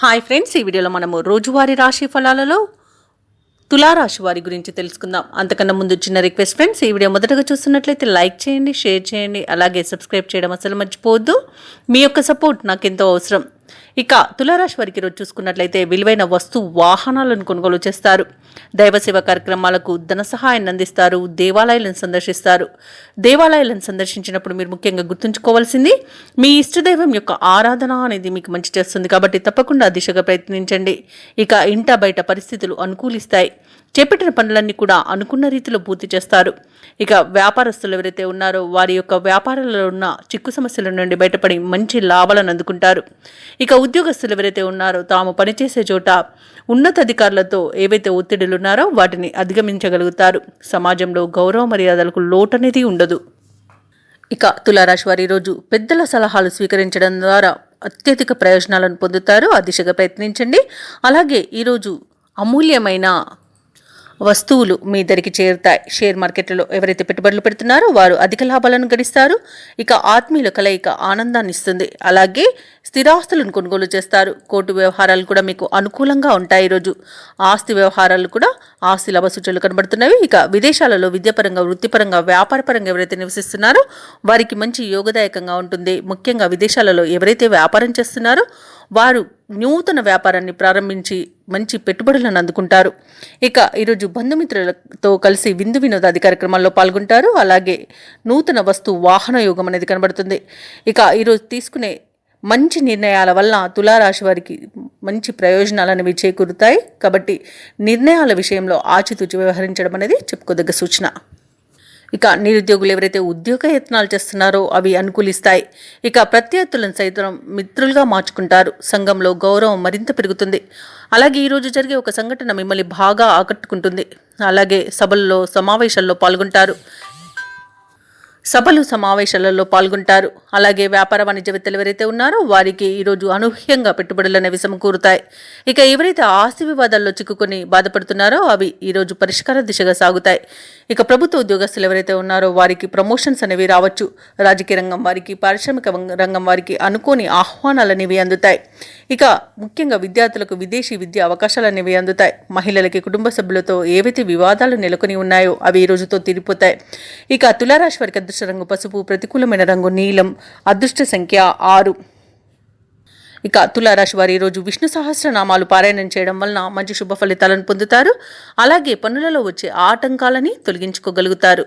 Hi friends, ఈ వీడియోలో మనము రోజువారీ రాశి ఫలాలలో తులారాశి వారి గురించి తెలుసుకుందాం. అంతకన్నా ముందు చిన్న రిక్వెస్ట్ ఫ్రెండ్స్, ఈ వీడియో మొదటగా చూస్తున్నట్లయితే లైక్ చేయండి, షేర్ చేయండి, అలాగే సబ్స్క్రైబ్ చేయడం అసలు మర్చిపోవద్దు. మీ యొక్క సపోర్ట్ నాకు ఎంతో అవసరం. ఇక తులారాశి వారికి ఈరోజు చూసుకున్నట్లయితే విలువైన వాహనాలను కొనుగోలు చేస్తారు. దైవసేవ కార్యక్రమాలకు ధన సహాయాన్ని అందిస్తారు. దేవాలయాలను సందర్శిస్తారు. దేవాలయాలను సందర్శించినప్పుడు మీరు ముఖ్యంగా గుర్తుంచుకోవాల్సింది, మీ ఇష్టదైవం యొక్క ఆరాధన అనేది మీకు మంచి చేస్తుంది. కాబట్టి తప్పకుండా దిశగా ప్రయత్నించండి. ఇక ఇంట బయట పరిస్థితులు అనుకూలిస్తాయి. చేపట్టిన పనులన్నీ కూడా అనుకున్న రీతిలో పూర్తి చేస్తారు. ఇక వ్యాపారస్తులు ఎవరైతే ఉన్నారో వారి యొక్క వ్యాపారాలలో ఉన్న చిక్కు సమస్యల నుండి బయటపడి మంచి లాభాలను అందుకుంటారు. ఇక ఉద్యోగస్తులు ఎవరైతే ఉన్నారో తాము పనిచేసే చోట ఉన్నతాధికారులతో ఏవైతే ఒత్తిడులు ఉన్నారో వాటిని అధిగమించగలుగుతారు. సమాజంలో గౌరవ మర్యాదలకు లోటు అనేది ఉండదు. ఇక తులారాశి వారి ఈరోజు పెద్దల సలహాలు స్వీకరించడం ద్వారా అత్యధిక ప్రయోజనాలను పొందుతారు. ఆ దిశగా ప్రయత్నించండి. అలాగే ఈరోజు అమూల్యమైన వస్తువులు మీ దగ్గరికి చేరుతాయి. షేర్ మార్కెట్లలో ఎవరైతే పెట్టుబడులు పెడుతున్నారో వారు అధిక లాభాలను గడిస్తారు. ఇక ఆత్మీయుల కలయిక ఆనందాన్ని ఇస్తుంది. అలాగే స్థిరాస్తులను కొనుగోలు చేస్తారు. కోర్టు వ్యవహారాలు కూడా మీకు అనుకూలంగా ఉంటాయి. ఈరోజు ఆస్తి వ్యవహారాలు కూడా ఆస్తి లాభ సూచనలు కనబడుతున్నవి. ఇక విదేశాలలో విద్యాపరంగా, వృత్తిపరంగా, వ్యాపారపరంగా ఎవరైతే నివసిస్తున్నారో వారికి మంచి యోగదాయకంగా ఉంటుంది. ముఖ్యంగా విదేశాలలో ఎవరైతే వ్యాపారం చేస్తున్నారో వారు నూతన వ్యాపారాన్ని ప్రారంభించి మంచి పెట్టుబడులను అందుకుంటారు. ఇక ఈరోజు బంధుమిత్రులతో కలిసి విందు వినోదాది కార్యక్రమాల్లో పాల్గొంటారు. అలాగే నూతన వాహన యోగం అనేది కనబడుతుంది. ఇక ఈరోజు తీసుకునే మంచి నిర్ణయాల వల్ల తులారాశి వారికి మంచి ప్రయోజనాలు అనేవి చేకూరుతాయి. కాబట్టి నిర్ణయాల విషయంలో ఆచితూచి వ్యవహరించడం అనేది చెప్పుకోదగ్గ సూచన. ఇక నిరుద్యోగులు ఎవరైతే ఉద్యోగ యత్నాలు చేస్తున్నారో అవి అనుకూలిస్తాయి. ఇక ప్రత్యర్థులను సైతం మిత్రులుగా మార్చుకుంటారు. సంఘంలో గౌరవం మరింత పెరుగుతుంది. అలాగే ఈరోజు జరిగే ఒక సంఘటన మిమ్మల్ని బాగా ఆకట్టుకుంటుంది. అలాగే సమావేశాల్లో పాల్గొంటారు. అలాగే వ్యాపార వాణిజ్యవేత్తలు ఎవరైతే ఉన్నారో వారికి ఈరోజు అనూహ్యంగా పెట్టుబడులు అనేవి సమకూరుతాయి. ఇక ఎవరైతే ఆస్తి వివాదాల్లో చిక్కుకొని బాధపడుతున్నారో అవి ఈరోజు పరిష్కార దిశగా సాగుతాయి. ఇక ప్రభుత్వ ఉద్యోగస్తులు ఎవరైతే ఉన్నారో వారికి ప్రమోషన్స్ అనేవి రావచ్చు. రాజకీయ రంగం వారికి, పారిశ్రామిక రంగం వారికి అనుకోని ఆహ్వానాలు అనేవి అందుతాయి. ఇక ముఖ్యంగా విద్యార్థులకు విదేశీ విద్యా అవకాశాలు అనేవి అందుతాయి. మహిళలకి కుటుంబ సభ్యులతో ఏవైతే వివాదాలు నెలకొని ఉన్నాయో అవి ఈ రోజుతో తీరిపోతాయి. ఇక తులారాశి వారికి అదృష్ట రంగు పసుపు, ప్రతికూలమైన రంగు నీలం, అదృష్ట సంఖ్య 6. ఇక తులారాశి వారి ఈరోజు విష్ణు సహస్రనామాలు పారాయణం చేయడం వలన మంచి శుభ ఫలితాలను పొందుతారు. అలాగే పనులలో వచ్చే ఆటంకాలని తొలగించుకోగలుగుతారు.